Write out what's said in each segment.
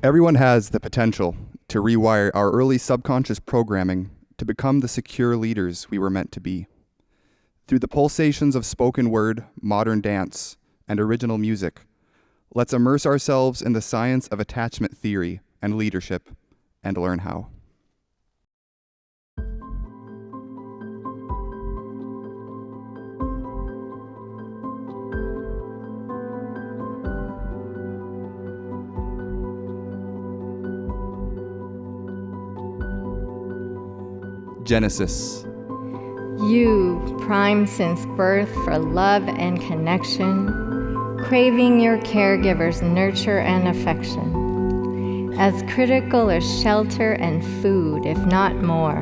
Everyone has the potential to rewire our early subconscious programming to become the secure leaders we were meant to be. Through the pulsations of spoken word, modern dance, and original music, let's immerse ourselves in the science of attachment theory and leadership and learn how. Genesis. You, primed since birth for love and connection, craving your caregiver's nurture and affection, as critical as shelter and food, if not more.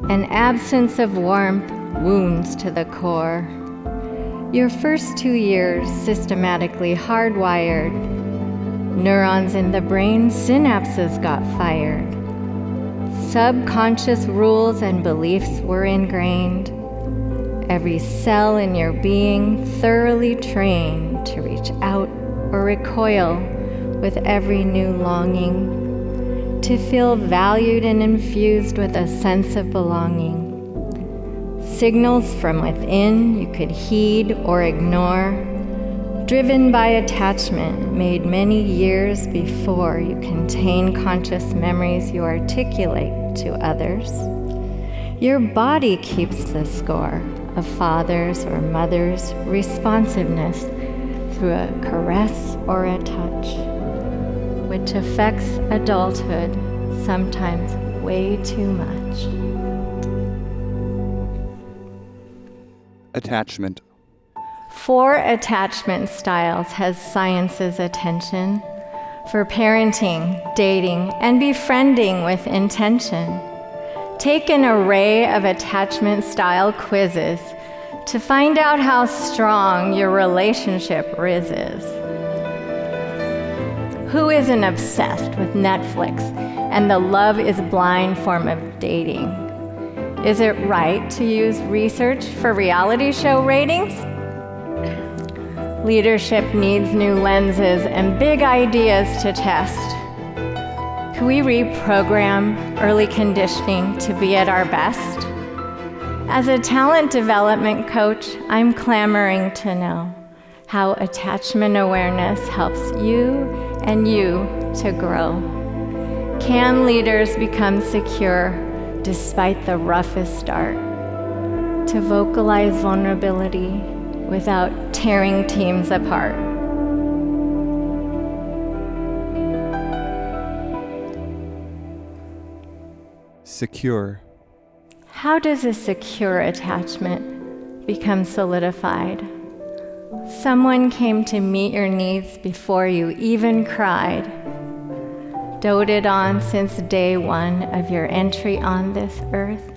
An absence of warmth wounds to the core. Your first 2 years systematically hardwired. Neurons in the brain, synapses got fired. Subconscious rules and beliefs were ingrained. Every cell in your being thoroughly trained to reach out or recoil with every new longing, to feel valued and infused with a sense of belonging. Signals from within you could heed or ignore, driven by attachment made many years before you contain conscious memories you articulate to others. Your body keeps the score of father's or mother's responsiveness through a caress or a touch, which affects adulthood sometimes way too much. Attachment. 4 attachment styles has science's attention for parenting, dating, and befriending with intention. Take an array of attachment style quizzes to find out how strong your relationship is. Who isn't obsessed with Netflix and the love is blind form of dating? Is it right to use research for reality show ratings? Leadership needs new lenses and big ideas to test. Can we reprogram early conditioning to be at our best? As a talent development coach, I'm clamoring to know how attachment awareness helps you and you to grow. Can leaders become secure despite the roughest start? To vocalize vulnerability without tearing teams apart. Secure. How does a secure attachment become solidified? Someone came to meet your needs before you even cried. Doted on since day one of your entry on this earth.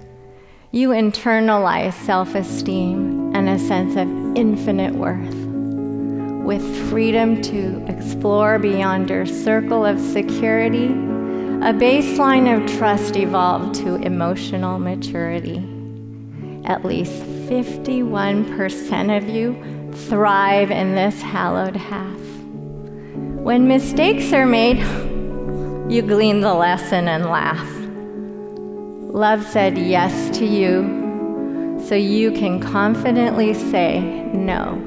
You internalize self-esteem and a sense of infinite worth, with freedom to explore beyond your circle of security. A baseline of trust evolved to emotional maturity. At least 51% of you thrive in this hallowed half. When mistakes are made, you glean the lesson and laugh. Love said yes to you, so you can confidently say no.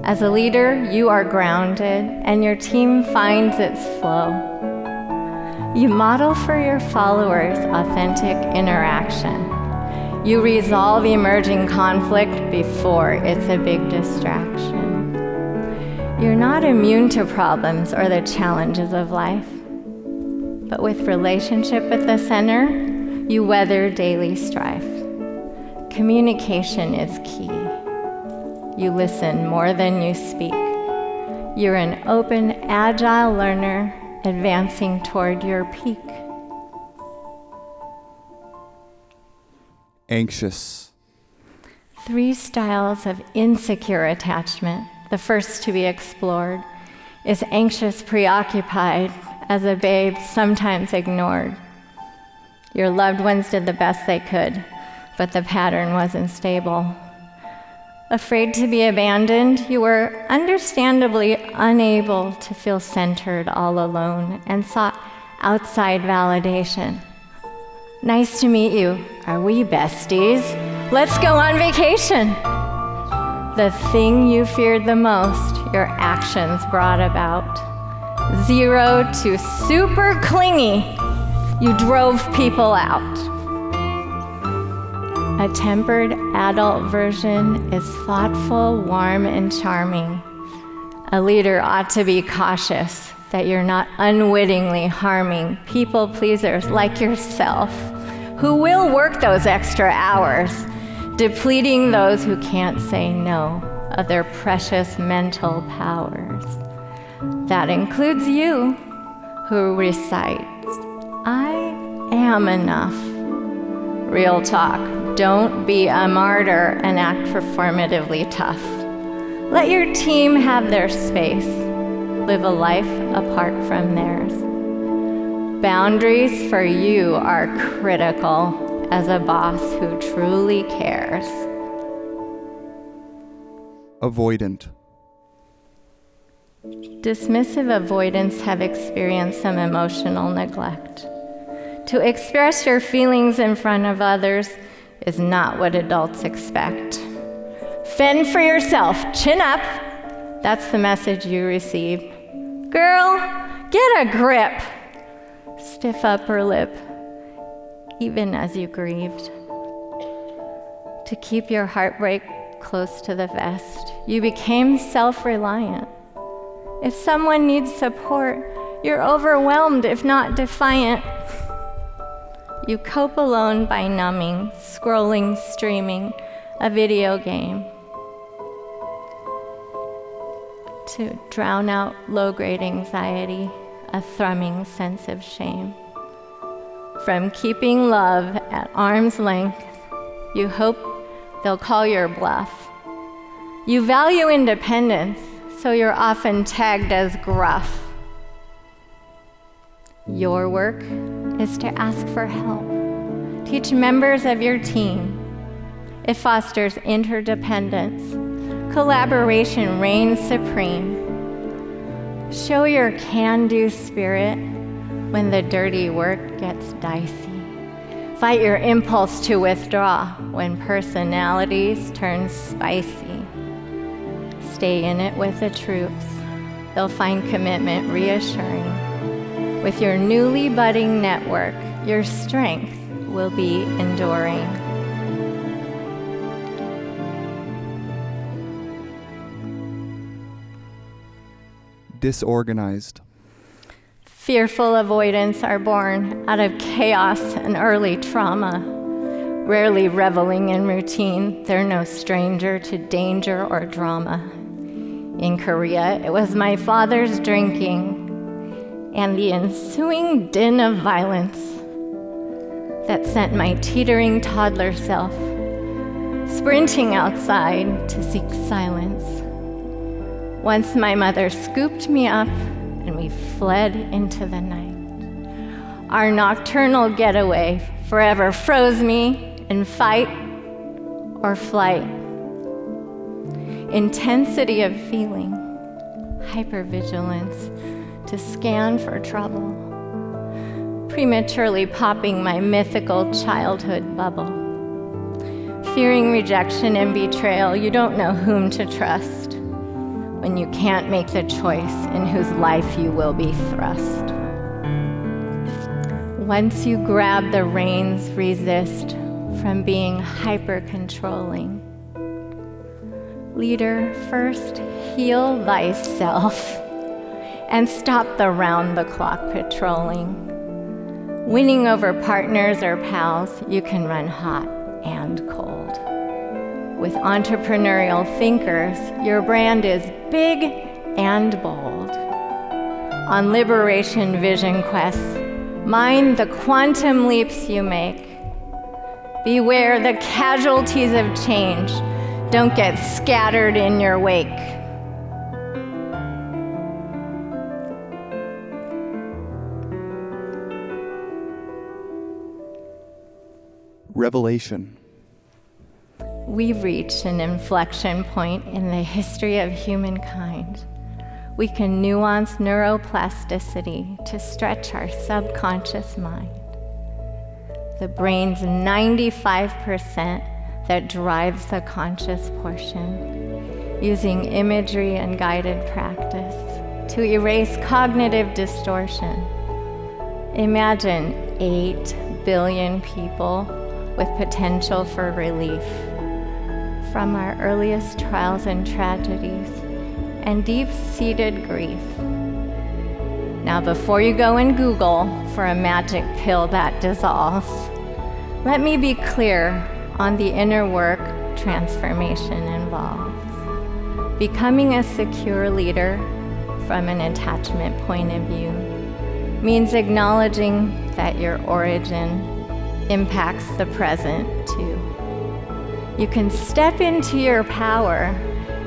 As a leader, you are grounded, and your team finds its flow. You model for your followers authentic interaction. You resolve emerging conflict before it's a big distraction. You're not immune to problems or the challenges of life, but with relationship at the center, you weather daily strife. Communication is key. You listen more than you speak. You're an open, agile learner advancing toward your peak. Anxious. 3 styles of insecure attachment. The first to be explored is anxious preoccupied, as a babe sometimes ignored. Your loved ones did the best they could, but the pattern wasn't stable. Afraid to be abandoned, you were understandably unable to feel centered all alone and sought outside validation. Nice to meet you. Are we besties? Let's go on vacation. The thing you feared the most, your actions brought about. 0 to super clingy, you drove people out. A tempered adult version is thoughtful, warm, and charming. A leader ought to be cautious that you're not unwittingly harming people pleasers like yourself, who will work those extra hours, depleting those who can't say no of their precious mental powers. That includes you, who recites, "I am enough." Real talk, don't be a martyr and act performatively tough. Let your team have their space. Live a life apart from theirs. Boundaries for you are critical as a boss who truly cares. Avoidant. Dismissive avoidants have experienced some emotional neglect. To express your feelings in front of others is not what adults expect. Fend for yourself, chin up. That's the message you receive. Girl, get a grip. Stiff upper lip, even as you grieved. To keep your heartbreak close to the vest, you became self-reliant. If someone needs support, you're overwhelmed, if not defiant. You cope alone by numbing, scrolling, streaming a video game to drown out low-grade anxiety, a thrumming sense of shame. From keeping love at arm's length, you hope they'll call your bluff. You value independence, so you're often tagged as gruff. Your work is to ask for help. Teach members of your team. It fosters interdependence. Collaboration reigns supreme. Show your can-do spirit when the dirty work gets dicey. Fight your impulse to withdraw when personalities turn spicy. Stay in it with the troops. They'll find commitment reassuring. With your newly budding network, your strength will be enduring. Disorganized. Fearful avoidants are born out of chaos and early trauma. Rarely reveling in routine, they're no stranger to danger or drama. In Korea, it was my father's drinking and the ensuing din of violence that sent my teetering toddler self sprinting outside to seek silence. Once my mother scooped me up and we fled into the night. Our nocturnal getaway forever froze me in fight or flight. Intensity of feeling, hypervigilance to scan for trouble, prematurely popping my mythical childhood bubble. Fearing rejection and betrayal, you don't know whom to trust when you can't make the choice in whose life you will be thrust. Once you grab the reins, resist from being hyper-controlling. Leader, first heal thyself and stop the round-the-clock patrolling. Winning over partners or pals, you can run hot and cold. With entrepreneurial thinkers, your brand is big and bold. On liberation vision quests, mind the quantum leaps you make. Beware the casualties of change. Don't get scattered in your wake. Revelation. We've reached an inflection point in the history of humankind. We can nuance neuroplasticity to stretch our subconscious mind. The brain's 95% that drives the conscious portion, using imagery and guided practice to erase cognitive distortion. Imagine 8 billion people with potential for relief from our earliest trials and tragedies and deep-seated grief. Now, before you go and Google for a magic pill that dissolves, let me be clear on the inner work transformation involves. Becoming a secure leader from an attachment point of view means acknowledging that your origin impacts the present too. You can step into your power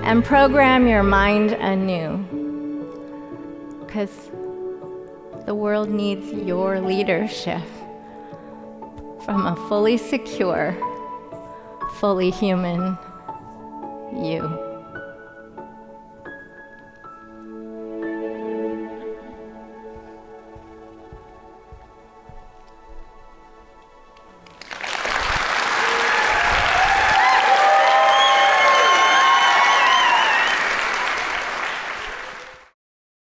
and program your mind anew, because the world needs your leadership from a fully secure, fully human you.